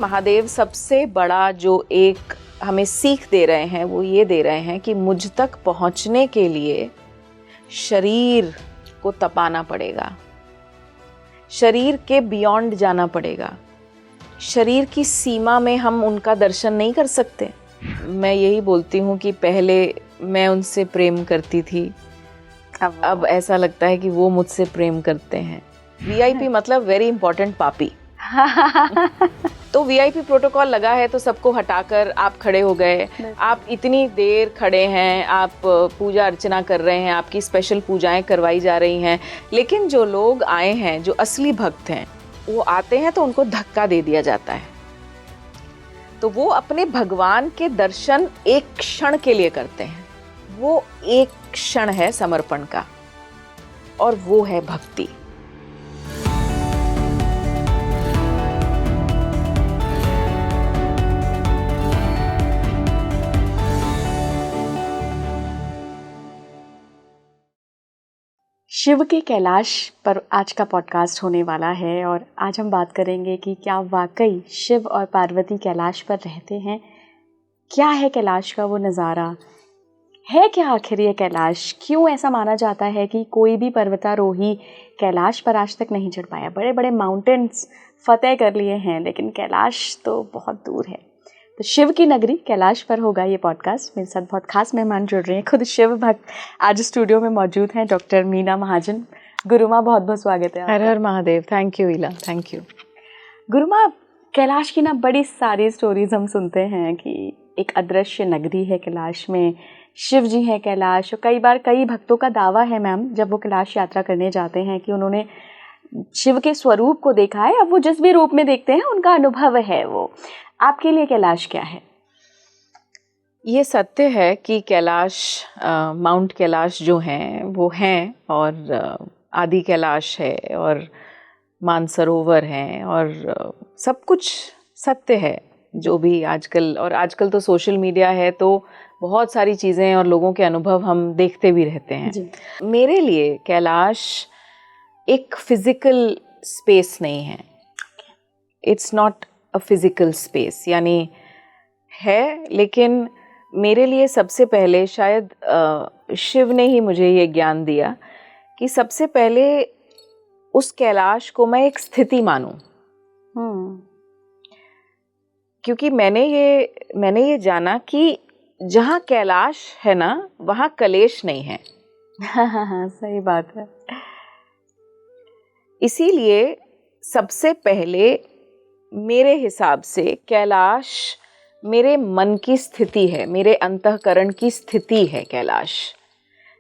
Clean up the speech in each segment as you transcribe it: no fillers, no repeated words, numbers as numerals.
महादेव सबसे बड़ा जो एक हमें सीख दे रहे हैं वो ये दे रहे हैं कि मुझ तक पहुंचने के लिए शरीर को तपाना पड़ेगा, शरीर के बियॉन्ड जाना पड़ेगा। शरीर की सीमा में हम उनका दर्शन नहीं कर सकते। मैं यही बोलती हूँ कि पहले मैं उनसे प्रेम करती थी, अब ऐसा लगता है कि वो मुझसे प्रेम करते हैं। वीआईपी मतलब वेरी इंपॉर्टेंट पापी। तो वीआईपी प्रोटोकॉल लगा है तो सबको हटाकर आप खड़े हो गए, आप इतनी देर खड़े हैं, आप पूजा अर्चना कर रहे हैं, आपकी स्पेशल पूजाएं करवाई जा रही हैं, लेकिन जो लोग आए हैं, जो असली भक्त हैं, वो आते हैं तो उनको धक्का दे दिया जाता है। तो वो अपने भगवान के दर्शन एक क्षण के लिए करते हैं, वो एक क्षण है समर्पण का, और वो है भक्ति। शिव के कैलाश पर आज का पॉडकास्ट होने वाला है और आज हम बात करेंगे कि क्या वाकई शिव और पार्वती कैलाश पर रहते हैं। क्या है कैलाश का वो नज़ारा, है क्या आखिर ये कैलाश? क्यों ऐसा माना जाता है कि कोई भी पर्वतारोही कैलाश पर आज तक नहीं चढ़ पाया? बड़े बड़े माउंटेन्स फतेह कर लिए हैं, लेकिन कैलाश तो बहुत दूर है। तो शिव की नगरी कैलाश पर होगा ये पॉडकास्ट। मेरे साथ बहुत खास मेहमान जुड़ रहे हैं, खुद शिव भक्त आज स्टूडियो में मौजूद हैं, डॉक्टर मीना महाजन। गुरुमा बहुत बहुत स्वागत है। हर हर महादेव। थैंक यू इला, थैंक यू। गुरुमा, कैलाश की ना बड़ी सारी स्टोरीज हम सुनते हैं कि एक अदृश्य नगरी है कैलाश में, शिव जी हैं कैलाश। और कई बार कई भक्तों का दावा है मैम, जब वो कैलाश यात्रा करने जाते हैं, कि उन्होंने शिव के स्वरूप को देखा है। अब वो जिस भी रूप में देखते हैं उनका अनुभव है वो। आपके लिए कैलाश क्या है? ये सत्य है कि कैलाश, माउंट कैलाश जो हैं वो हैं, और आदि कैलाश है, और मानसरोवर हैं, और सब कुछ सत्य है जो भी आजकल तो सोशल मीडिया है, तो बहुत सारी चीज़ें और लोगों के अनुभव हम देखते भी रहते हैं जी। मेरे लिए कैलाश एक फिजिकल स्पेस नहीं है। It's not a physical space, यानी है, लेकिन मेरे लिए सबसे पहले शायद शिव ने ही मुझे ये ज्ञान दिया कि सबसे पहले उस कैलाश को मैं एक स्थिति मानूं। क्योंकि मैंने ये जाना कि जहाँ कैलाश है ना, वहाँ कलेश नहीं है। हाँ, सही बात है। इसीलिए सबसे पहले मेरे हिसाब से कैलाश मेरे मन की स्थिति है, मेरे अंतःकरण की स्थिति है कैलाश,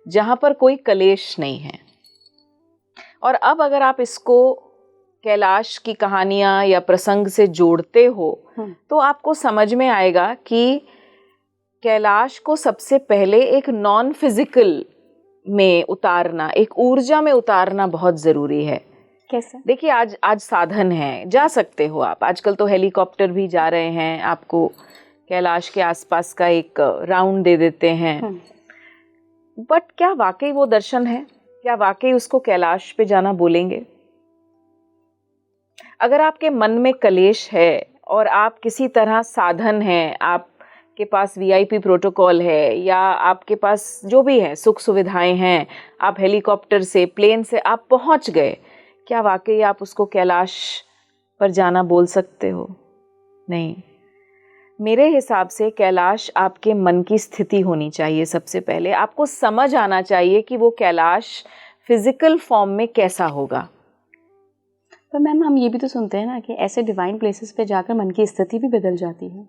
जहाँ पर कोई कलेश नहीं है। और अब अगर आप इसको कैलाश की कहानियाँ या प्रसंग से जोड़ते हो तो आपको समझ में आएगा कि कैलाश को सबसे पहले एक नॉन फिजिकल में उतारना, एक ऊर्जा में उतारना बहुत ज़रूरी है। कैसे? देखिए, आज साधन है, जा सकते हो आप। आजकल तो हेलीकॉप्टर भी जा रहे हैं, आपको कैलाश के आसपास का एक राउंड दे देते हैं। बट क्या वाकई वो दर्शन है? क्या वाकई उसको कैलाश पे जाना बोलेंगे? अगर आपके मन में कलेश है और आप किसी तरह साधन है, आपके पास वीआईपी प्रोटोकॉल है, या आपके पास जो भी है सुख सुविधाएं हैं, आप हेलीकॉप्टर से, प्लेन से आप पहुंच गए, क्या वाकई आप उसको कैलाश पर जाना बोल सकते हो? नहीं। मेरे हिसाब से कैलाश आपके मन की स्थिति होनी चाहिए। सबसे पहले आपको समझ आना चाहिए कि वो कैलाश फिजिकल फॉर्म में कैसा होगा। पर मैम, हम ये भी तो सुनते हैं ना कि ऐसे डिवाइन प्लेसेस पे जाकर मन की स्थिति भी बदल जाती है।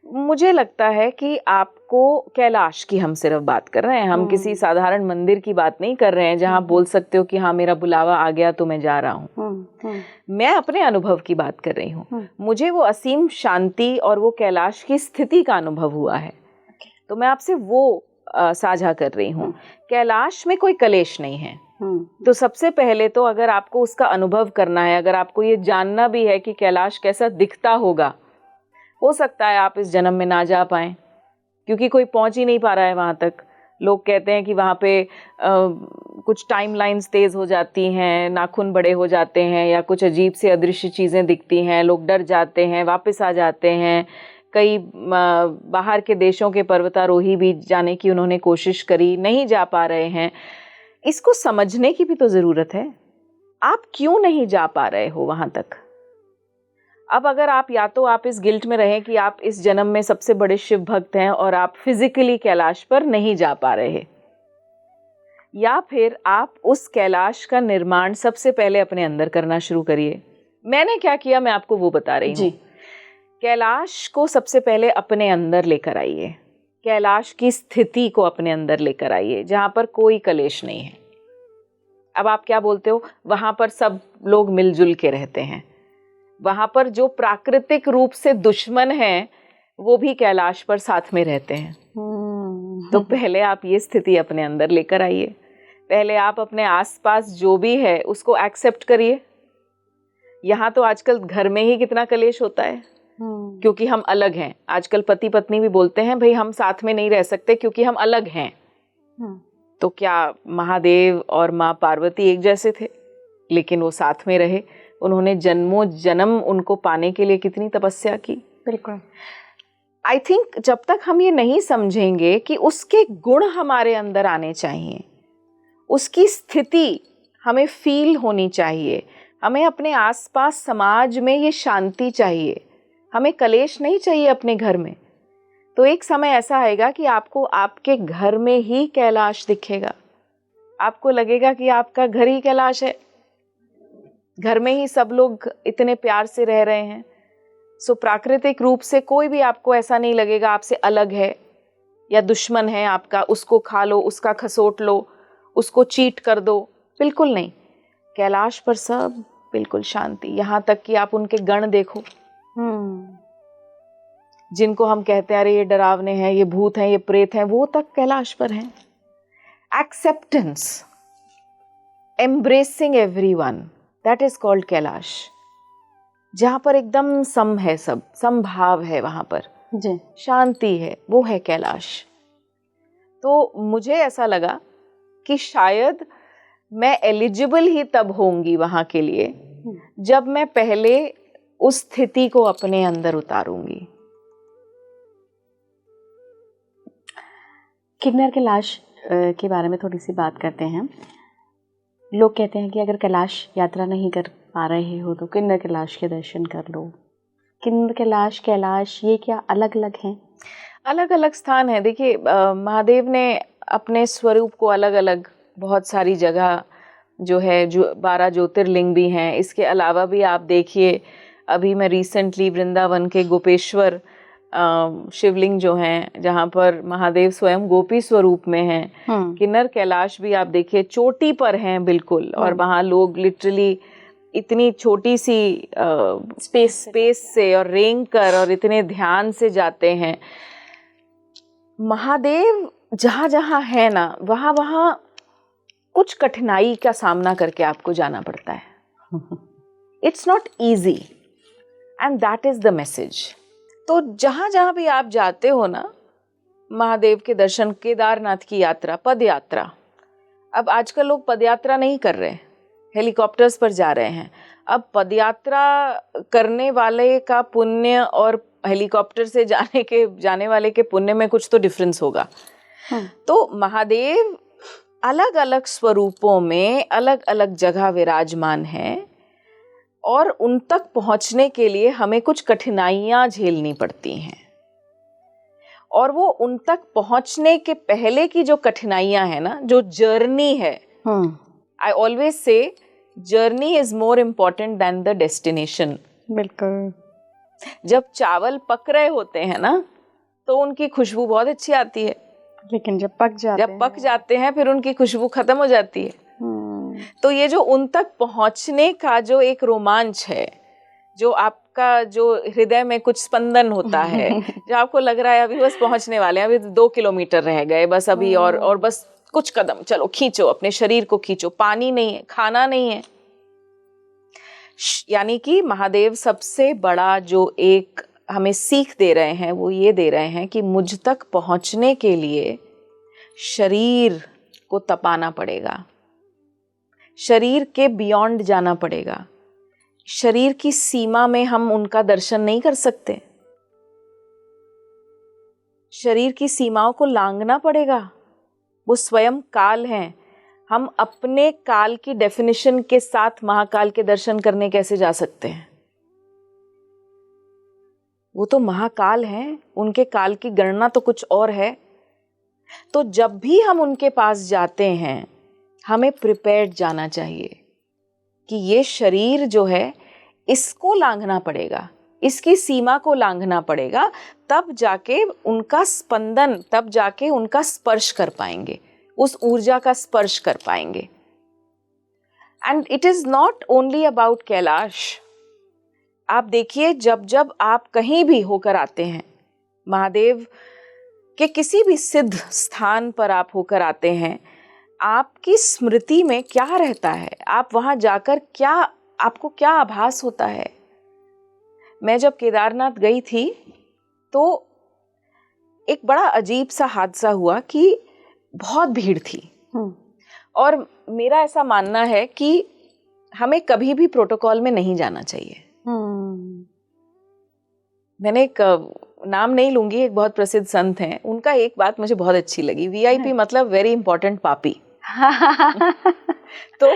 मुझे लगता है कि आपको कैलाश की हम सिर्फ बात कर रहे हैं, हम किसी साधारण मंदिर की बात नहीं कर रहे हैं जहां आप बोल सकते हो कि हाँ, मेरा बुलावा आ गया तो मैं जा रहा हूँ। मैं अपने अनुभव की बात कर रही हूँ। मुझे वो असीम शांति और वो कैलाश की स्थिति का अनुभव हुआ है, तो मैं आपसे वो साझा कर रही हूँ। कैलाश में कोई कलेश नहीं है। तो सबसे पहले तो अगर आपको उसका अनुभव करना है, अगर आपको ये जानना भी है कि कैलाश कैसा दिखता होगा, हो सकता है आप इस जन्म में ना जा पाएं, क्योंकि कोई पहुंच ही नहीं पा रहा है वहां तक। लोग कहते हैं कि वहाँ पे कुछ टाइमलाइंस तेज़ हो जाती हैं, नाखून बड़े हो जाते हैं, या कुछ अजीब से अदृश्य चीज़ें दिखती हैं, लोग डर जाते हैं, वापस आ जाते हैं। कई बाहर के देशों के पर्वतारोही भी जाने की उन्होंने कोशिश करी, नहीं जा पा रहे हैं। इसको समझने की भी तो ज़रूरत है। आप क्यों नहीं जा पा रहे हो वहाँ तक? अब अगर आप, या तो आप इस गिल्ट में रहें कि आप इस जन्म में सबसे बड़े शिव भक्त हैं और आप फिजिकली कैलाश पर नहीं जा पा रहे, या फिर आप उस कैलाश का निर्माण सबसे पहले अपने अंदर करना शुरू करिए। मैंने क्या किया, मैं आपको वो बता रही हूँ। कैलाश को सबसे पहले अपने अंदर लेकर आइए, कैलाश की स्थिति को अपने अंदर लेकर आइए, जहाँ पर कोई कलेश नहीं है। अब आप क्या बोलते हो, वहाँ पर सब लोग मिलजुल के रहते हैं। वहाँ पर जो प्राकृतिक रूप से दुश्मन हैं वो भी कैलाश पर साथ में रहते हैं। तो पहले आप ये स्थिति अपने अंदर लेकर आइए। पहले आप अपने आसपास जो भी है उसको एक्सेप्ट करिए। यहाँ तो आजकल घर में ही कितना कलेश होता है, क्योंकि हम अलग हैं। आजकल पति पत्नी भी बोलते हैं भाई हम साथ में नहीं रह सकते क्योंकि हम अलग हैं। तो क्या महादेव और माँ पार्वती एक जैसे थे? लेकिन वो साथ में रहे। उन्होंने जन्मों जन्म उनको पाने के लिए कितनी तपस्या की। बिल्कुल। आई थिंक जब तक हम ये नहीं समझेंगे कि उसके गुण हमारे अंदर आने चाहिए, उसकी स्थिति हमें फील होनी चाहिए, हमें अपने आसपास समाज में ये शांति चाहिए, हमें कलेश नहीं चाहिए अपने घर में, तो एक समय ऐसा आएगा कि आपको आपके घर में ही कैलाश दिखेगा। आपको लगेगा कि आपका घर ही कैलाश है, घर में ही सब लोग इतने प्यार से रह रहे हैं। सो प्राकृतिक रूप से कोई भी आपको ऐसा नहीं लगेगा आपसे अलग है या दुश्मन है आपका, उसको खा लो, उसका खसोट लो, उसको चीट कर दो। बिल्कुल नहीं। कैलाश पर सब बिल्कुल शांति। यहाँ तक कि आप उनके गण देखो, जिनको हम कहते हैं अरे ये डरावने हैं, ये भूत हैं, ये प्रेत हैं, वो तक कैलाश पर हैं। Acceptance, embracing everyone, that is called Kailash. जहाँ पर एकदम सम है, सब समभाव है, वहाँ पर जी शांति है, वो है कैलाश। तो मुझे ऐसा लगा कि शायद मैं एलिजिबल ही तब होंगी वहाँ के लिए जब मैं पहले उस स्थिति को अपने अंदर उतारूंगी। किन्नर कैलाश के बारे में थोड़ी सी बात करते हैं। लोग कहते हैं कि अगर कैलाश यात्रा नहीं कर पा रहे हो तो किन्नर कैलाश के दर्शन कर लो। किन्नर कैलाश, कैलाश ये क्या अलग अलग हैं? अलग अलग स्थान है। देखिए महादेव ने अपने स्वरूप को अलग अलग बहुत सारी जगह जो है, जो 12 ज्योतिर्लिंग भी हैं। इसके अलावा भी आप देखिए, अभी मैं रिसेंटली वृंदावन के गोपेश्वर शिवलिंग जो हैं, जहाँ पर महादेव स्वयं गोपी स्वरूप में हैं। किन्नर कैलाश भी आप देखिए चोटी पर हैं बिल्कुल, और वहाँ लोग लिटरली इतनी छोटी सी स्पेस से और रेंग कर और इतने ध्यान से जाते हैं। महादेव जहाँ जहाँ है ना, वहाँ वहाँ कुछ कठिनाई का सामना करके आपको जाना पड़ता है। It's not easy and that is the message. तो जहाँ जहाँ भी आप जाते हो ना, महादेव के दर्शन, केदारनाथ की यात्रा, पद यात्रा, अब आजकल लोग पद यात्रा नहीं कर रहे, हेलीकॉप्टर्स पर जा रहे हैं। अब पदयात्रा करने वाले का पुण्य और हेलीकॉप्टर से जाने वाले के पुण्य में कुछ तो डिफरेंस होगा। तो महादेव अलग अलग स्वरूपों में अलग अलग जगह विराजमान हैं, और उन तक पहुंचने के लिए हमें कुछ कठिनाइयां झेलनी पड़ती हैं। और वो उन तक पहुंचने के पहले की जो कठिनाइयां हैं ना, जो जर्नी है, I always say journey is more important then the destination. बिल्कुल। जब चावल पक रहे होते हैं ना, तो उनकी खुशबू बहुत अच्छी आती है, लेकिन जब पक जाते हैं फिर उनकी खुशबू खत्म हो जाती है। तो ये जो उन तक पहुंचने का जो एक रोमांच है, जो आपका जो हृदय में कुछ स्पंदन होता है, जो आपको लग रहा है अभी बस पहुंचने वाले हैं, अभी 2 किलोमीटर रह गए बस अभी, और बस कुछ कदम, चलो खींचो, अपने शरीर को खींचो। पानी नहीं है, खाना नहीं है। यानी कि महादेव सबसे बड़ा जो एक हमें सीख दे रहे हैं, वो ये दे रहे हैं कि मुझ तक पहुंचने के लिए शरीर को तपाना पड़ेगा, शरीर के बियॉन्ड जाना पड़ेगा। शरीर की सीमा में हम उनका दर्शन नहीं कर सकते, शरीर की सीमाओं को लांघना पड़ेगा। वो स्वयं काल हैं। हम अपने काल की डेफिनेशन के साथ महाकाल के दर्शन करने कैसे जा सकते हैं? वो तो महाकाल हैं, उनके काल की गणना तो कुछ और है। तो जब भी हम उनके पास जाते हैं हमें प्रिपेयर्ड जाना चाहिए कि ये शरीर जो है इसको लांघना पड़ेगा, इसकी सीमा को लांघना पड़ेगा, तब जाके उनका स्पंदन, तब जाके उनका स्पर्श कर पाएंगे, उस ऊर्जा का स्पर्श कर पाएंगे। And it is not only about Kailash. आप देखिए, जब जब आप कहीं भी होकर आते हैं, महादेव के किसी भी सिद्ध स्थान पर आप होकर आते हैं, आपकी स्मृति में क्या रहता है? आप वहां जाकर क्या, आपको क्या आभास होता है? मैं जब केदारनाथ गई थी तो एक बड़ा अजीब सा हादसा हुआ कि बहुत भीड़ थी। और मेरा ऐसा मानना है कि हमें कभी भी प्रोटोकॉल में नहीं जाना चाहिए। मैंने एक नाम नहीं लूंगी, एक बहुत प्रसिद्ध संत हैं, उनका एक बात मुझे बहुत अच्छी लगी, वीआईपी मतलब वेरी इंपॉर्टेंट पापी। तो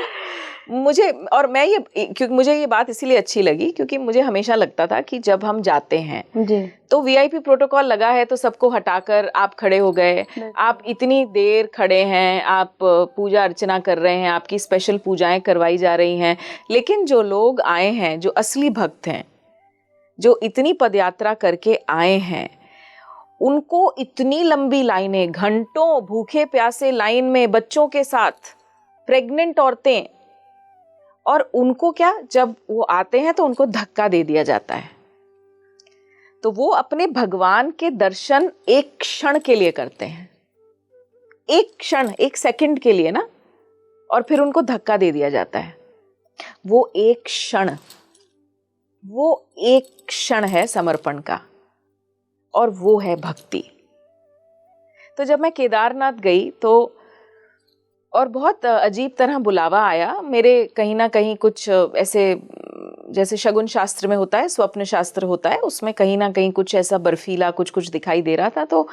मुझे, और मैं ये, क्योंकि मुझे ये बात इसीलिए अच्छी लगी क्योंकि मुझे हमेशा लगता था कि जब हम जाते हैं जी, तो वीआईपी प्रोटोकॉल लगा है तो सबको हटाकर आप खड़े हो गए, आप इतनी देर खड़े हैं, आप पूजा अर्चना कर रहे हैं, आपकी स्पेशल पूजाएं करवाई जा रही हैं, लेकिन जो लोग आए हैं, जो असली भक्त हैं, जो इतनी पदयात्रा करके आए हैं, उनको इतनी लंबी लाइनें, घंटों भूखे प्यासे लाइन में बच्चों के साथ, प्रेग्नेंट औरतें, और उनको क्या, जब वो आते हैं तो उनको धक्का दे दिया जाता है। तो वो अपने भगवान के दर्शन एक क्षण के लिए करते हैं, एक क्षण, एक सेकंड के लिए ना, और फिर उनको धक्का दे दिया जाता है। वो एक क्षण, वो एक क्षण है समर्पण का, और वो है भक्ति। तो जब मैं केदारनाथ गई तो, और बहुत अजीब तरह बुलावा आया मेरे, कहीं ना कहीं कुछ ऐसे, जैसे शगुन शास्त्र में होता है, स्वप्न शास्त्र होता है, उसमें कहीं ना कहीं कुछ ऐसा बर्फीला कुछ कुछ दिखाई दे रहा था। तो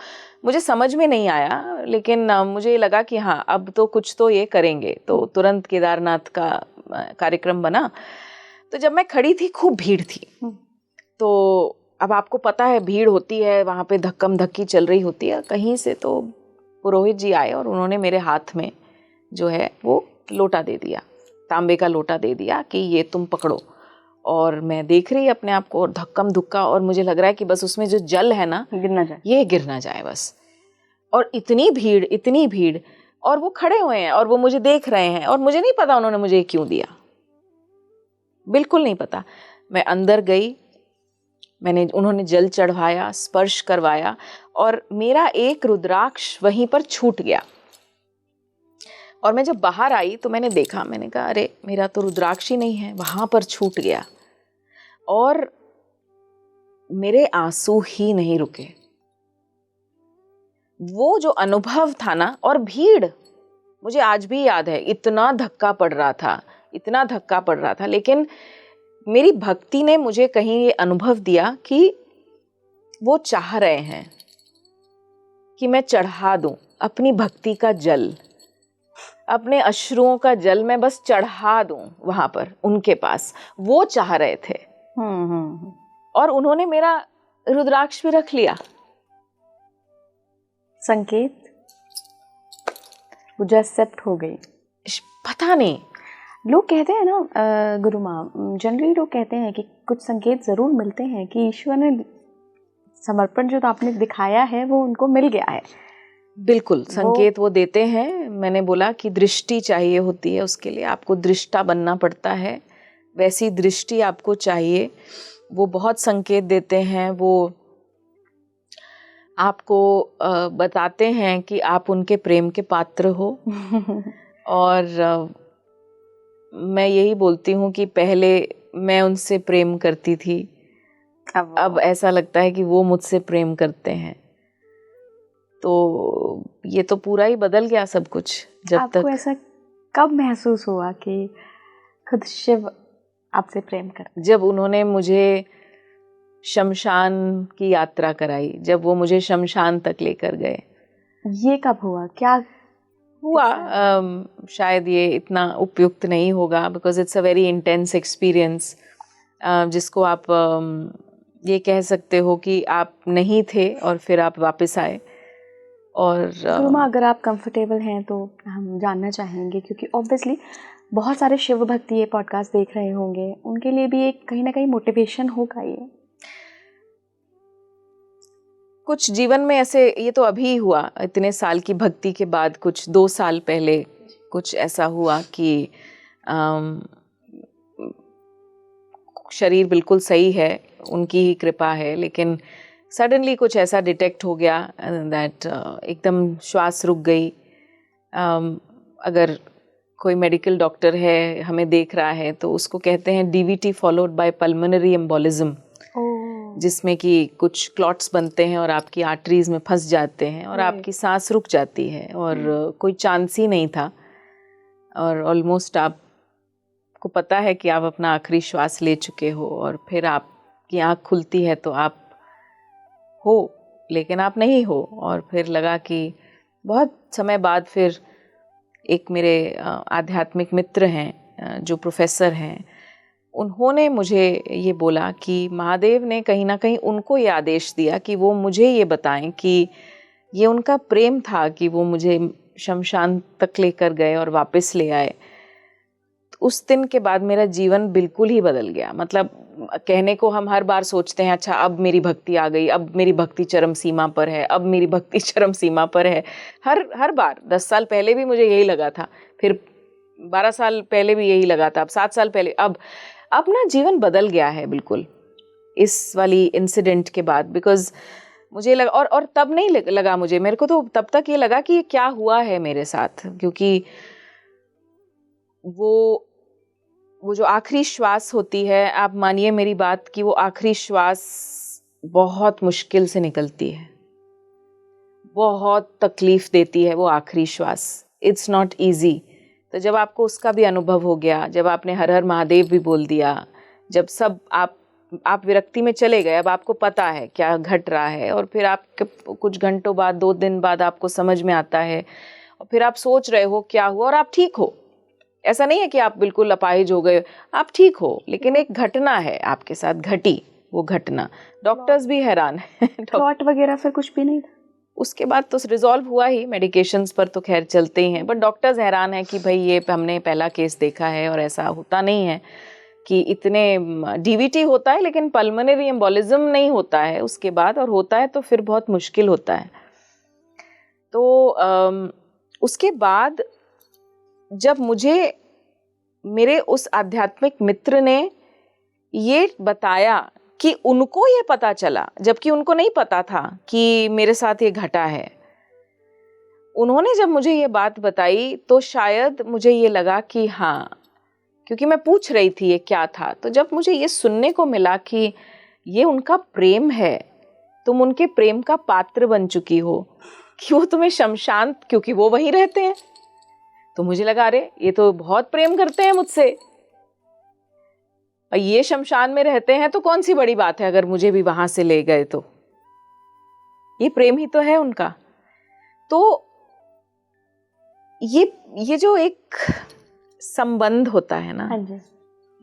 मुझे समझ में नहीं आया, लेकिन मुझे लगा कि हाँ, अब तो कुछ तो ये करेंगे, तो तुरंत केदारनाथ का कार्यक्रम बना। तो जब मैं खड़ी थी, खूब भीड़ थी। तो अब आपको पता है भीड़ होती है, वहाँ पे धक्कम धक्की चल रही होती है। कहीं से तो पुरोहित जी आए और उन्होंने मेरे हाथ में जो है वो लोटा दे दिया, तांबे का लोटा दे दिया कि ये तुम पकड़ो। और मैं देख रही अपने आप को, और धक्कम धुक्का, और मुझे लग रहा है कि बस उसमें जो जल है ना, गिरना जाए, ये गिरना जाए बस। और इतनी भीड़, इतनी भीड़, और वो खड़े हुए हैं और वो मुझे देख रहे हैं, और मुझे नहीं पता उन्होंने मुझे क्यों दिया, बिल्कुल नहीं पता। मैं अंदर गई, उन्होंने जल चढ़वाया, स्पर्श करवाया, और मेरा एक रुद्राक्ष वहीं पर छूट गया। और मैं जब बाहर आई तो मैंने देखा, मैंने कहा अरे मेरा तो रुद्राक्ष ही नहीं है, वहां पर छूट गया। और मेरे आंसू ही नहीं रुके। वो जो अनुभव था ना, और भीड़, मुझे आज भी याद है, इतना धक्का पड़ रहा था, इतना धक्का पड़ रहा था, लेकिन मेरी भक्ति ने मुझे कहीं ये अनुभव दिया कि वो चाह रहे हैं कि मैं चढ़ा दूं अपनी भक्ति का जल, अपने अश्रुओं का जल मैं बस चढ़ा दूं वहां पर उनके पास। वो चाह रहे थे। और उन्होंने मेरा रुद्राक्ष भी रख लिया। संकेत, वो एक्सेप्ट हो गई। पता नहीं, लोग कहते हैं ना गुरु माँ, जनरली लोग कहते हैं कि कुछ संकेत जरूर मिलते हैं कि ईश्वर ने समर्पण जो आपने दिखाया है वो उनको मिल गया है। बिल्कुल, संकेत वो देते हैं। मैंने बोला कि दृष्टि चाहिए होती है, उसके लिए आपको दृष्टा बनना पड़ता है, वैसी दृष्टि आपको चाहिए। वो बहुत संकेत देते हैं, वो आपको बताते हैं कि आप उनके प्रेम के पात्र हो। और मैं यही बोलती हूँ कि पहले मैं उनसे प्रेम करती थी, अब ऐसा लगता है कि वो मुझसे प्रेम करते हैं। तो ये तो पूरा ही बदल गया सब कुछ। जब आपको तक ऐसा कब महसूस हुआ कि खुद शिव आपसे प्रेम कर? जब उन्होंने मुझे शमशान की यात्रा कराई, जब वो मुझे शमशान तक लेकर गए। ये कब हुआ, क्या हुआ? शायद ये इतना उपयुक्त नहीं होगा, because it's a very intense experience, जिसको आप ये कह सकते हो कि आप नहीं थे और फिर आप वापस आए। और सुरमा, अगर आप कंफर्टेबल हैं तो हम जानना चाहेंगे, क्योंकि ऑब्वियसली बहुत सारे शिव भक्त ये पॉडकास्ट देख रहे होंगे, उनके लिए भी एक कहीं ना कहीं मोटिवेशन होगा ये। कुछ जीवन में ऐसे, ये तो अभी हुआ, इतने साल की भक्ति के बाद, कुछ 2 साल पहले कुछ ऐसा हुआ कि शरीर बिल्कुल सही है, उनकी ही कृपा है, लेकिन सडनली कुछ ऐसा डिटेक्ट हो गया दैट एकदम श्वास रुक गई। अगर कोई मेडिकल डॉक्टर है, हमें देख रहा है, तो उसको कहते हैं DVT followed by pulmonary embolism, जिसमें कि कुछ क्लॉट्स बनते हैं और आपकी आर्टरीज में फंस जाते हैं और आपकी सांस रुक जाती है और कोई चांस ही नहीं था। और ऑलमोस्ट आपको पता है कि आप अपना आखिरी श्वास ले चुके हो और फिर आपकी आँख खुलती है तो आप हो, लेकिन आप नहीं हो। और फिर लगा कि बहुत समय बाद फिर एक मेरे आध्यात्मिक मित्र हैं जो प्रोफेसर हैं, उन्होंने मुझे ये बोला कि महादेव ने कहीं ना कहीं उनको ये आदेश दिया कि वो मुझे ये बताएं कि ये उनका प्रेम था कि वो मुझे शमशान तक लेकर गए और वापस ले आए। तो उस दिन के बाद मेरा जीवन बिल्कुल ही बदल गया। मतलब कहने को हम हर बार सोचते हैं अच्छा अब मेरी भक्ति आ गई, अब मेरी भक्ति चरम सीमा पर है, अब मेरी भक्ति चरम सीमा पर है। हर बार 10 साल पहले भी मुझे यही लगा था, फिर 12 साल पहले भी यही लगा था, अब 7 साल पहले। अब ना जीवन बदल गया है बिल्कुल इस वाली इंसिडेंट के बाद। बिकॉज मुझे लगा, और तब नहीं लगा मुझे, मेरे को तो तब तक ये लगा कि ये क्या हुआ है मेरे साथ, क्योंकि वो जो आखिरी श्वास होती है, आप मानिए मेरी बात, कि वो आखिरी श्वास बहुत मुश्किल से निकलती है, बहुत तकलीफ देती है वो आखिरी श्वास। It's not easy. तो जब आपको उसका भी अनुभव हो गया, जब आपने हर हर महादेव भी बोल दिया, जब सब आप विरक्ति में चले गए, अब आपको पता है क्या घट रहा है, और फिर आप कुछ घंटों बाद, 2 दिन बाद आपको समझ में आता है, और फिर आप सोच रहे हो क्या हुआ, और आप ठीक हो। ऐसा नहीं है कि आप बिल्कुल अपाहिज हो गए, आप ठीक हो, लेकिन एक घटना है आपके साथ घटी, वो घटना डॉक्टर्स भी हैरान है। क्लॉट वगैरह फिर कुछ भी नहीं था? उसके बाद तो रिजॉल्व हुआ ही, मेडिकेशंस पर तो खैर चलते ही हैं, बट डॉक्टर्स हैरान है कि भाई ये हमने पहला केस देखा है और ऐसा होता नहीं है कि इतने डीवीटी होता है लेकिन पल्मोनरी एम्बोलिज्म नहीं होता है उसके बाद, और होता है तो फिर बहुत मुश्किल होता है। तो उसके बाद जब मुझे मेरे उस आध्यात्मिक मित्र ने ये बताया कि उनको ये पता चला, जबकि उनको नहीं पता था कि मेरे साथ ये घटा है, उन्होंने जब मुझे ये बात बताई तो शायद मुझे ये लगा कि हाँ, क्योंकि मैं पूछ रही थी ये क्या था, तो जब मुझे ये सुनने को मिला कि ये उनका प्रेम है, तुम उनके प्रेम का पात्र बन चुकी हो, कि वो तुम्हें शमशान, क्योंकि वो वहीं रहते हैं, तो मुझे लगा अरे ये तो बहुत प्रेम करते हैं मुझसे, ये शमशान में रहते हैं तो कौन सी बड़ी बात है अगर मुझे भी वहां से ले गए, तो ये प्रेम ही तो है उनका। तो ये जो एक संबंध होता है ना,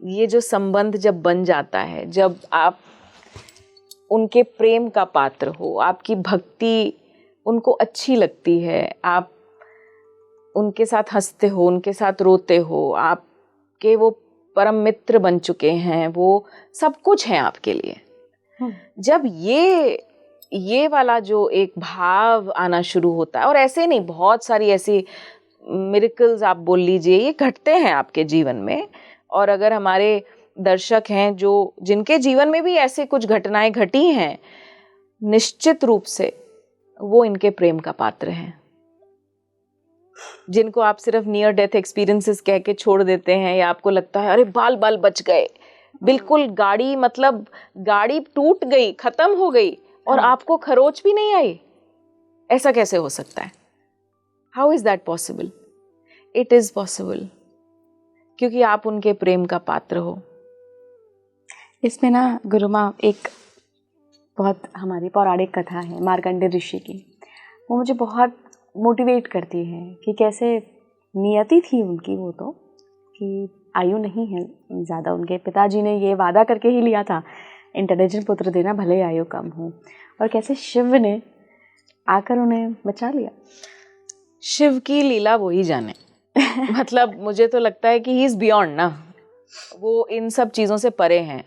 ये जो संबंध जब बन जाता है, जब आप उनके प्रेम का पात्र हो, आपकी भक्ति उनको अच्छी लगती है, आप उनके साथ हंसते हो, उनके साथ रोते हो, आपके वो परम मित्र बन चुके हैं, वो सब कुछ है आपके लिए। जब ये वाला जो एक भाव आना शुरू होता है, और ऐसे नहीं, बहुत सारी ऐसी मिरेकल्स आप बोल लीजिए, ये घटते हैं आपके जीवन में। और अगर हमारे दर्शक हैं जो जिनके जीवन में भी ऐसे कुछ घटनाएं घटी हैं, निश्चित रूप से वो इनके प्रेम का पात्र हैं, जिनको आप सिर्फ नियर डेथ एक्सपीरियंसेस कह के छोड़ देते हैं, या आपको लगता है अरे बाल बाल बच गए, बिल्कुल गाड़ी, मतलब गाड़ी टूट गई, खत्म हो गई, और आपको खरोच भी नहीं आई, ऐसा कैसे हो सकता है? How is that possible? It is possible, क्योंकि आप उनके प्रेम का पात्र हो। इसमें ना गुरुमा एक बहुत हमारी पौराणिक कथा है मार्कंडेय ऋषि की, वो मुझे बहुत मोटिवेट करती है कि कैसे नियति थी उनकी, वो तो कि आयु नहीं है ज़्यादा, उनके पिताजी ने ये वादा करके ही लिया था इंटेलिजेंट पुत्र देना भले ही आयु कम हो, और कैसे शिव ने आकर उन्हें बचा लिया। शिव की लीला वो ही जाने। मतलब मुझे तो लगता है कि ही इज बियॉन्ड ना, वो इन सब चीज़ों से परे हैं।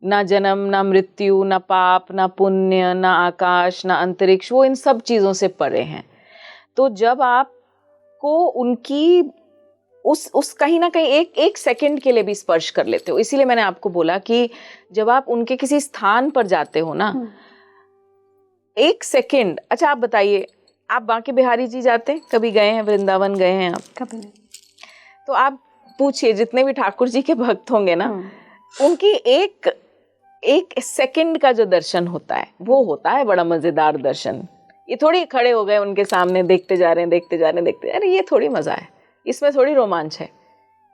ना जन्म, ना मृत्यु, ना पाप, ना पुण्य, ना आकाश, ना अंतरिक्ष, वो इन सब चीज़ों से परे हैं। तो जब आपको उनकी उस कहीं ना कहीं एक सेकंड के लिए भी स्पर्श कर लेते हो, इसीलिए मैंने आपको बोला कि जब आप उनके किसी स्थान पर जाते हो ना, एक सेकंड। अच्छा आप बताइए, आप बांके बिहारी जी जाते हैं? कभी गए हैं? वृंदावन गए हैं आप? कभी नहीं। तो आप पूछिए, जितने भी ठाकुर जी के भक्त होंगे ना, उनकी एक सेकंड का जो दर्शन होता है वो होता है बड़ा मजेदार दर्शन। ये थोड़ी खड़े हो गए उनके सामने, देखते जा रहे हैं, अरे ये थोड़ी मजा है, इसमें थोड़ी रोमांच है।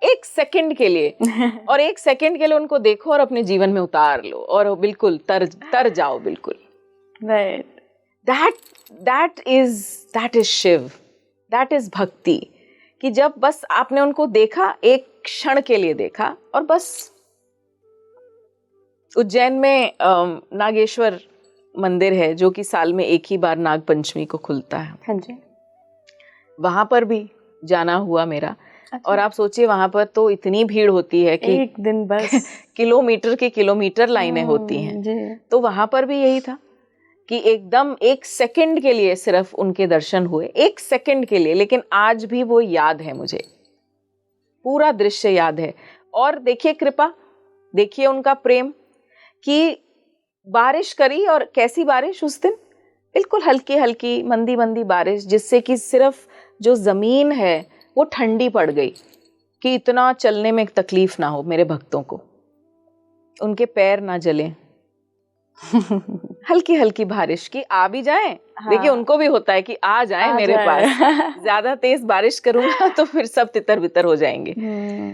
एक सेकंड के लिए और एक सेकंड के लिए उनको देखो और अपने जीवन में उतार लो और बिल्कुल तर जाओ बिल्कुल। Right, that is Shiv, that is bhakti. कि जब बस आपने उनको देखा, एक क्षण के लिए देखा, और बस। उज्जैन में नागेश्वर मंदिर है जो कि साल में एक ही बार नाग पंचमी को खुलता है। हाँ जी। वहां पर भी जाना हुआ मेरा। अच्छा। और आप सोचिए वहां पर तो इतनी भीड़ होती है कि एक दिन बस किलोमीटर के किलोमीटर लाइनें होती हैं जी। तो वहां पर भी यही था कि एकदम एक सेकंड के लिए सिर्फ उनके दर्शन हुए, एक सेकंड के लिए, लेकिन आज भी वो याद है मुझे, पूरा दृश्य याद है। और देखिए कृपा, देखिए उनका प्रेम, कि बारिश करी, और कैसी बारिश उस दिन, बिल्कुल हल्की हल्की मंदी मंदी बारिश, जिससे कि सिर्फ जो जमीन है वो ठंडी पड़ गई, कि इतना चलने में तकलीफ ना हो मेरे भक्तों को, उनके पैर ना जलें। हल्की हल्की बारिश की आ भी जाए। हाँ। देखिए उनको भी होता है कि आ जाए मेरे पास। ज्यादा तेज बारिश करूंगा तो फिर सब तितर बितर हो जाएंगे,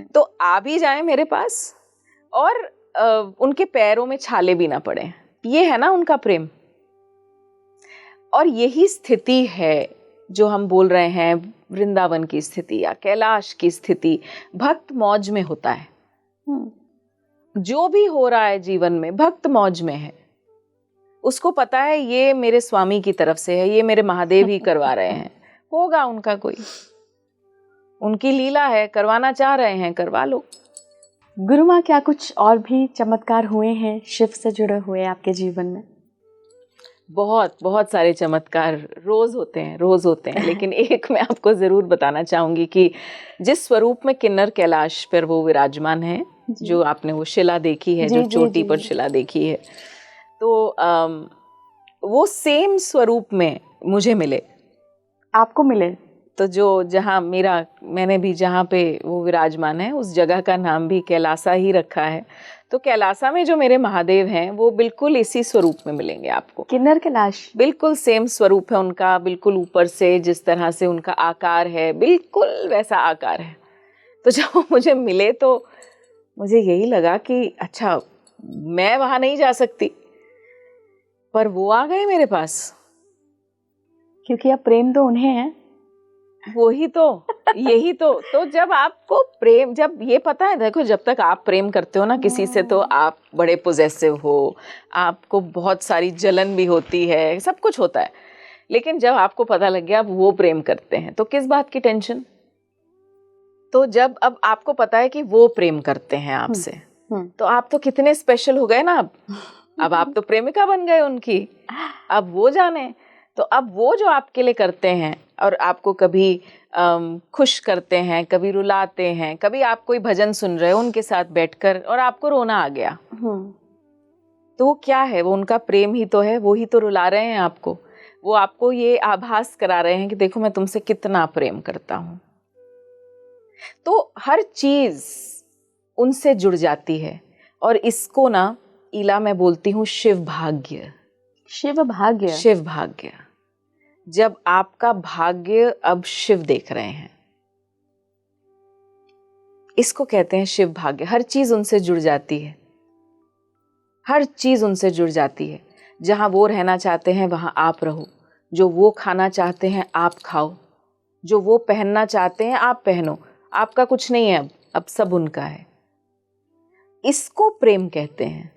तो आ भी जाए मेरे पास, और उनके पैरों में छाले भी ना पड़े। ये है ना उनका प्रेम। और यही स्थिति है जो हम बोल रहे हैं, वृंदावन की स्थिति या कैलाश की स्थिति, भक्त मौज में होता है। जो भी हो रहा है जीवन में, भक्त मौज में है। उसको पता है ये मेरे स्वामी की तरफ से है, ये मेरे महादेव ही करवा रहे हैं। होगा उनका कोई, उनकी लीला है, करवाना चाह रहे हैं, करवा लो। गुरुमा, क्या कुछ और भी चमत्कार हुए हैं शिव से जुड़े हुए आपके जीवन में? बहुत बहुत सारे चमत्कार रोज होते हैं लेकिन एक मैं आपको जरूर बताना चाहूंगी कि जिस स्वरूप में किन्नर कैलाश पर वो विराजमान है, जो आपने वो शिला देखी है, जो चोटी पर शिला देखी है, तो वो सेम स्वरूप में मुझे मिले। आपको मिले? तो जो जहाँ मैंने भी जहाँ पे वो विराजमान है, उस जगह का नाम भी कैलासा ही रखा है। तो कैलासा में जो मेरे महादेव हैं वो बिल्कुल इसी स्वरूप में मिलेंगे आपको। किन्नर कैलाश बिल्कुल सेम स्वरूप है उनका, बिल्कुल ऊपर से जिस तरह से उनका आकार है, बिल्कुल वैसा आकार है। तो जब वो मुझे मिले तो मुझे यही लगा कि अच्छा, मैं वहां नहीं जा सकती, पर वो आ गए मेरे पास, क्योंकि अब प्रेम तो उन्हें है। वही तो, यही तो जब आपको प्रेम, जब ये पता है, देखो जब तक आप प्रेम करते हो ना किसी से, तो आप बड़े पोजेसिव हो, आपको बहुत सारी जलन भी होती है, सब कुछ होता है। लेकिन जब आपको पता लग गया आप वो प्रेम करते हैं, तो किस बात की टेंशन। तो जब अब आपको पता है कि वो प्रेम करते हैं आपसे, तो आप तो कितने स्पेशल हो गए ना। अब आप तो प्रेमिका बन गए उनकी, अब वो जाने। तो अब वो जो आपके लिए करते हैं, और आपको कभी खुश करते हैं, कभी रुलाते हैं, कभी आप कोई भजन सुन रहे हो उनके साथ बैठकर और आपको रोना आ गया, तो वो क्या है? वो उनका प्रेम ही तो है। वो ही तो रुला रहे हैं आपको, वो आपको ये आभास करा रहे हैं कि देखो मैं तुमसे कितना प्रेम करता हूं। तो हर चीज उनसे जुड़ जाती है। और इसको ना ईला मैं बोलती हूँ शिव भाग्य। शिव भाग्य? शिव भाग्य। जब आपका भाग्य अब शिव देख रहे हैं। इसको कहते हैं शिव भाग्य। हर चीज उनसे जुड़ जाती है, हर चीज उनसे जुड़ जाती है। जहां वो रहना चाहते हैं वहां आप रहो, जो वो खाना चाहते हैं आप खाओ, जो वो पहनना चाहते हैं आप पहनो। आपका कुछ नहीं है, अब सब उनका है। इसको प्रेम कहते हैं।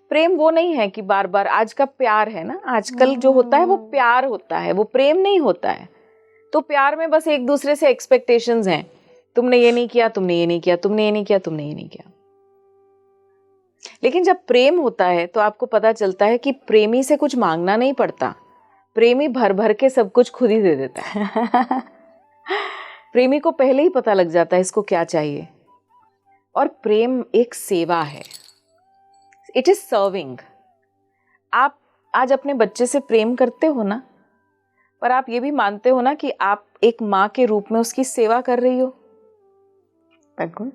प्रेम वो नहीं है कि बार बार, आज का प्यार है ना, आजकल जो होता है वो प्यार होता है, वो प्रेम नहीं होता है। तो प्यार में बस एक दूसरे से एक्सपेक्टेशंस हैं, तुमने ये नहीं किया, तुमने ये नहीं किया, तुमने ये नहीं किया, तुमने ये नहीं किया। लेकिन जब प्रेम होता है तो आपको पता चलता है कि प्रेमी से कुछ मांगना नहीं पड़ता, प्रेमी भर भर के सब कुछ खुद ही दे देता है। प्रेमी को पहले ही पता लग जाता है इसको क्या चाहिए। और प्रेम एक सेवा है, इट इज सर्विंग। आप आज अपने बच्चे से प्रेम करते हो ना, पर आप ये भी मानते हो ना कि आप एक माँ के रूप में उसकी सेवा कर रही हो। बिल्कुल।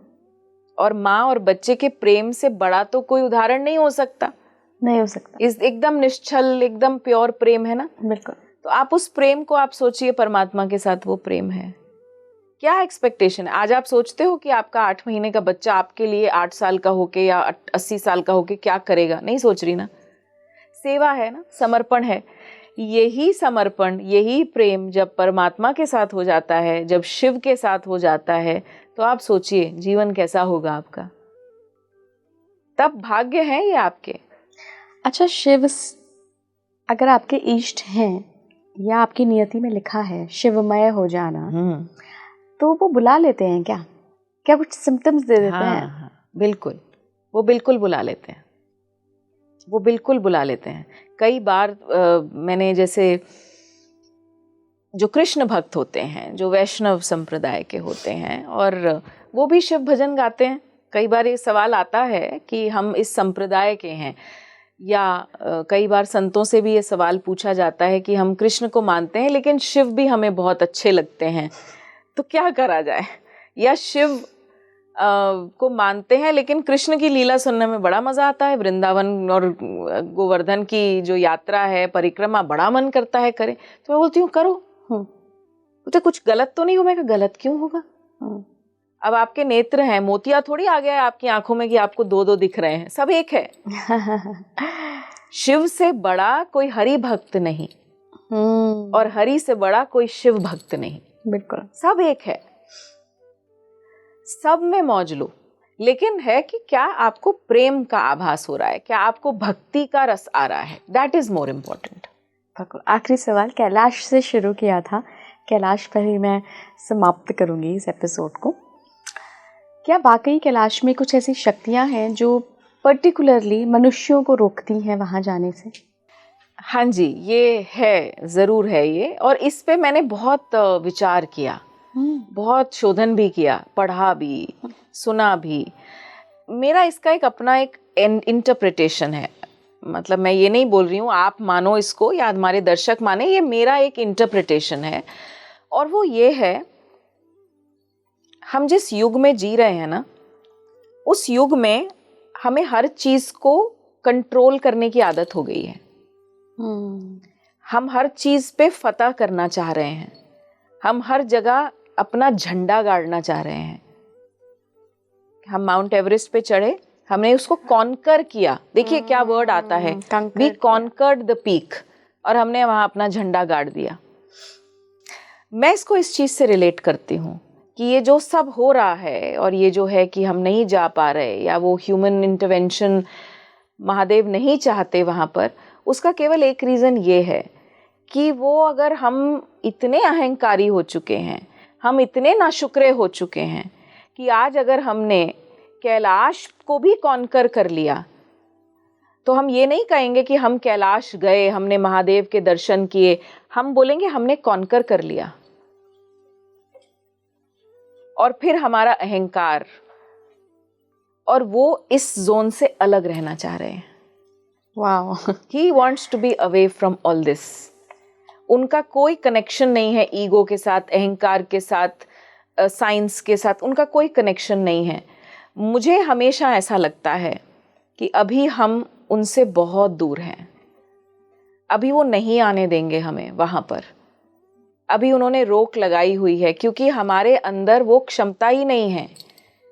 और माँ और बच्चे के प्रेम से बड़ा तो कोई उदाहरण नहीं हो सकता। नहीं हो सकता। इस एकदम निश्चल, एकदम प्योर प्रेम है ना। बिल्कुल। तो आप उस प्रेम को आप सोचिए, परमात्मा के साथ वो प्रेम है। क्या एक्सपेक्टेशन है? आज आप सोचते हो कि आपका 8 महीने का बच्चा आपके लिए 8 साल का होके या 80 साल का होके क्या करेगा? नहीं सोच रही ना। सेवा है ना, समर्पण है। यही समर्पण, यही प्रेम जब परमात्मा के साथ हो जाता है, जब शिव के साथ हो जाता है, तो आप सोचिए जीवन कैसा होगा आपका। तब भाग्य है ये आपके। अच्छा, शिव अगर आपके इष्ट हैं या आपकी नियति में लिखा है शिवमय हो जाना, तो वो बुला लेते हैं क्या? क्या कुछ सिम्टम्स दे देते हैं? हाँ, बिल्कुल, वो बिल्कुल बुला लेते हैं, वो बिल्कुल बुला लेते हैं। कई बार मैंने, जैसे जो कृष्ण भक्त होते हैं, जो वैष्णव संप्रदाय के होते हैं, और वो भी शिव भजन गाते हैं। कई बार ये सवाल आता है कि हम इस संप्रदाय के हैं, या कई बार संतों से भी ये सवाल पूछा जाता है कि हम कृष्ण को मानते हैं लेकिन शिव भी हमें बहुत अच्छे लगते हैं, तो क्या करा जाए? या शिव को मानते हैं लेकिन कृष्ण की लीला सुनने में बड़ा मजा आता है, वृंदावन और गोवर्धन की जो यात्रा है, परिक्रमा, बड़ा मन करता है करें। तो मैं बोलती हूँ करो। तो कुछ गलत तो नहीं हो? मैं कहा गलत क्यों होगा? अब आपके नेत्र हैं, मोतिया थोड़ी आ गया है आपकी आंखों में कि आपको 2-2 दिख रहे हैं, सब एक है। शिव से बड़ा कोई हरि भक्त नहीं, और हरि से बड़ा कोई शिव भक्त नहीं। बिल्कुल, सब एक है, सब में मौज लो। लेकिन है कि क्या आपको प्रेम का आभास हो रहा है, क्या आपको भक्ति का रस आ रहा है, दैट इज मोर इम्पोर्टेंट। आखिरी सवाल कैलाश से शुरू किया था, कैलाश पर ही मैं समाप्त करूंगी इस एपिसोड को। क्या वाकई कैलाश में कुछ ऐसी शक्तियां हैं जो पर्टिकुलरली मनुष्यों को रोकती हैं वहां जाने से? हाँ जी, ये है, ज़रूर है ये। और इस पे मैंने बहुत विचार किया, बहुत शोधन भी किया, पढ़ा भी, सुना भी। मेरा इसका एक अपना एक इंटरप्रिटेशन है। मतलब मैं ये नहीं बोल रही हूँ आप मानो इसको या हमारे दर्शक माने, ये मेरा एक इंटरप्रिटेशन है। और वो ये है, हम जिस युग में जी रहे हैं ना, उस युग में हमें हर चीज़ को कंट्रोल करने की आदत हो गई है। हम हर चीज पे फतह करना चाह रहे हैं, हम हर जगह अपना झंडा गाड़ना चाह रहे हैं। हम माउंट एवरेस्ट पे चढ़े, हमने उसको कॉन्कर किया। देखिए क्या वर्ड आता है, वी कॉन्कर्ड द पीक, और हमने वहां अपना झंडा गाड़ दिया। मैं इसको इस चीज से रिलेट करती हूँ कि ये जो सब हो रहा है, और ये जो है कि हम नहीं जा पा रहे, या वो ह्यूमन इंटरवेंशन महादेव नहीं चाहते वहां पर, उसका केवल एक रीज़न ये है कि वो, अगर हम इतने अहंकारी हो चुके हैं, हम इतने नाशुक्रे हो चुके हैं कि आज अगर हमने कैलाश को भी कॉन्कर कर लिया, तो हम ये नहीं कहेंगे कि हम कैलाश गए, हमने महादेव के दर्शन किए, हम बोलेंगे हमने कॉन्कर कर लिया। और फिर हमारा अहंकार, और वो इस जोन से अलग रहना चाह रहे हैं। Wow. He wants to be away from all this. उनका कोई कनेक्शन नहीं है ईगो के साथ, अहंकार के साथ, साइंस के साथ, उनका कोई कनेक्शन नहीं है। मुझे हमेशा ऐसा लगता है कि अभी हम उनसे बहुत दूर हैं। अभी वो नहीं आने देंगे हमें वहाँ पर। अभी उन्होंने रोक लगाई हुई है क्योंकि हमारे अंदर वो क्षमता ही नहीं है,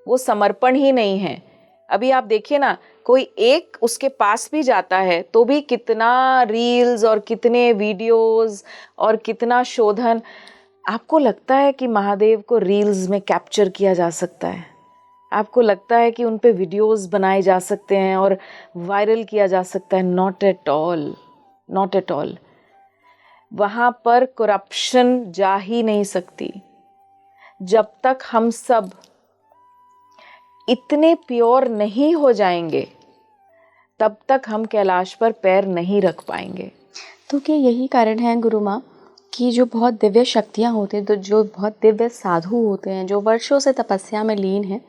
वो समर्पण ही नहीं है। अभी आप देखिए ना, कोई एक उसके पास भी जाता है तो भी कितना रील्स और कितने वीडियोस और कितना शोधन। आपको लगता है कि महादेव को रील्स में कैप्चर किया जा सकता है? आपको लगता है कि उन पे वीडियोस बनाए जा सकते हैं और वायरल किया जा सकता है? Not at all, not at all. वहाँ पर करप्शन जा ही नहीं सकती जब तक हम सब इतने प्योर नहीं हो जाएंगे, तब तक हम कैलाश पर पैर नहीं रख पाएंगे। तो क्या यही कारण है गुरु माँ कि जो बहुत दिव्य शक्तियाँ होती हैं, तो जो बहुत दिव्य साधु होते हैं, जो वर्षों से तपस्या में लीन हैं,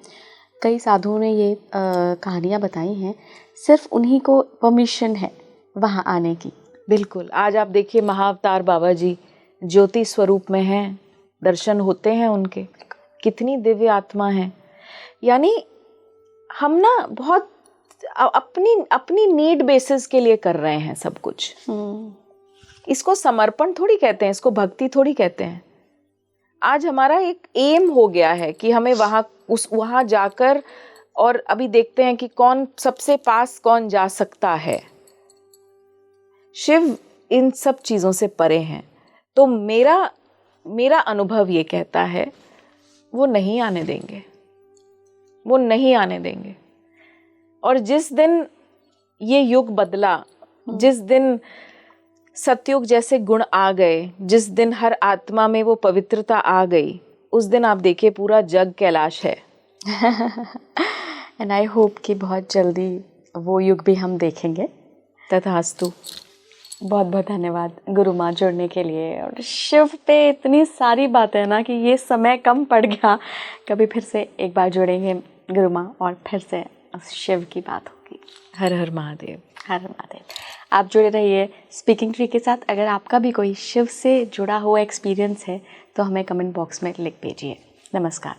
कई साधुओं ने ये कहानियाँ बताई हैं, सिर्फ उन्हीं को परमिशन है वहाँ आने की? बिल्कुल। आज आप देखिए महाअवतार बाबा जी ज्योति स्वरूप में हैं, दर्शन होते हैं उनके, कितनी दिव्य आत्मा है। यानी हम ना बहुत अपनी नीड बेसिस के लिए कर रहे हैं सब कुछ। इसको समर्पण थोड़ी कहते हैं, इसको भक्ति थोड़ी कहते हैं। आज हमारा एक एम हो गया है कि हमें वहाँ जाकर, और अभी देखते हैं कि कौन सबसे पास कौन जा सकता है। शिव इन सब चीज़ों से परे हैं। तो मेरा अनुभव ये कहता है वो नहीं आने देंगे, वो नहीं आने देंगे। और जिस दिन ये युग बदला, जिस दिन सतयुग जैसे गुण आ गए, जिस दिन हर आत्मा में वो पवित्रता आ गई, उस दिन आप देखिए पूरा जग कैलाश है। एंड आई होप कि बहुत जल्दी वो युग भी हम देखेंगे। तथास्तु। बहुत बहुत धन्यवाद गुरु माँ जुड़ने के लिए। और शिव पे इतनी सारी बातें हैं ना कि ये समय कम पड़ गया। कभी फिर से एक बार जुड़ेंगे गुरु माँ और फिर से शिव की बात होगी। हर हर महादेव। हर हर महादेव। आप जुड़े रहिए स्पीकिंग ट्री के साथ। अगर आपका भी कोई शिव से जुड़ा हुआ एक्सपीरियंस है तो हमें कमेंट बॉक्स में लिख भेजिए। नमस्कार।